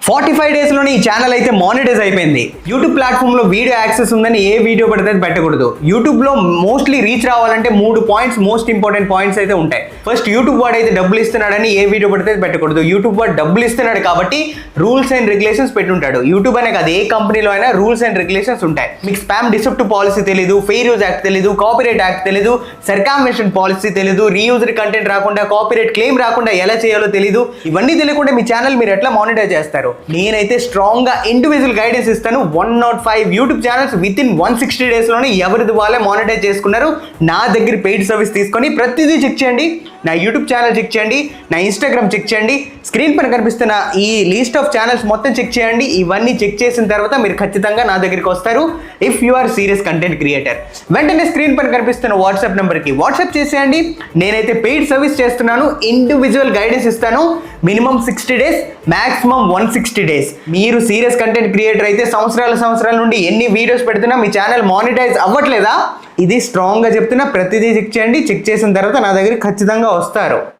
45 days లోనే ఈ channel అయితే మానిటైజ్ అయిపోయింది. యూట్యూబ్ ప్లాట్ఫామ్ లో వీడియో యాక్సెస్ ఉందని ఏ వీడియో పడితే పెట్టకూడదు. యూట్యూబ్ లో మోస్ట్లీ రీచ్ రావాలంటే 3 పాయింట్స్ మోస్ట్ ఇంపార్టెంట్ పాయింట్స్ అయితే ఉంటాయి. ఫస్ట్, యూట్యూబ్ వాడు అయితే డబ్బులు ఇస్తున్నాడని ఏ వీడియో పడితే పెట్టకూడదు. యూట్యూబ్ వాడు డబ్బులు ఇస్తున్నాడు కాబట్టి రూల్స్ అండ్ రెగ్యులేషన్స్ పెట్టుంటాడు. యూట్యూబ్ అనే కాదు, ఏ కంపెనీలో అయినా రూల్స్ అండ్ రెగ్యులేషన్స్ ఉంటాయి. మీకు స్పామ్ డిసెప్టివ్ పాలసీ తెలీదు, ఫెయిర్ యూజ్ యాక్ట్ తెలీదు, కాపీరైట్ యాక్ట్ తెలీదు, సర్కామ్వేషన్ పాలసీ తెలీదు, రీయూజర్ కంటెంట్ రాకుండా, కాపీరైట్ క్లెయిమ్ రాకుండా ఎలా చేయాలో తెలీదు. ఇవన్నీ తెలియకుండా మీ ఛానల్ మీరు ఎట్లా మానిటైజ్ చేస్తారు? నేనైతే స్ట్రాంగ్ గా ఇండివిజువల్ గైడెన్స్ ఇస్తాను. 105 YouTube channels with in 160 days లోనే ఎవరిది వాళ్ళే మానిటైజ్ చేసుకున్నారు. నా దగ్గర పెయిడ్ సర్వీస్ తీసుకొని ప్రతిదీ చెక్ చేయండి. నా యూట్యూబ్ ఛానల్ చెక్ చేయండి, నా ఇన్స్టాగ్రామ్ చెక్ చేయండి, స్క్రీన్ పైన కనిపిస్తున్న ఈ లిస్ట్ ఆఫ్ ఛానల్స్ మొత్తం చెక్ చేయండి. ఇవన్నీ చెక్ చేసిన తర్వాత మీరు ఖచ్చితంగా నా దగ్గరికి వస్తారు. If you are serious content creator, వెంటనే స్క్రీన్ పైన కనిపిస్తున్న వాట్సాప్ నెంబర్కి వాట్సాప్ చేసేయండి. నేనైతే పెయిడ్ సర్వీస్ చేస్తున్నాను, ఇండివిజువల్ గైడెన్స్ ఇస్తాను. Minimum 60 days, maximum 160 days. మీరు సీరియస్ కంటెంట్ క్రియేటర్ అయితే సంవత్సరాల నుండి ఎన్ని వీడియోస్ పెడుతున్నా మీ ఛానల్ మానిటైజ్ అవ్వట్లేదా? ఇది స్ట్రాంగ్గా చెప్తున్నా. ప్రతిదీ చెక్ చేయండి. చెక్ చేసిన తర్వాత నా దగ్గరికి ఖచ్చితంగా వస్తారు.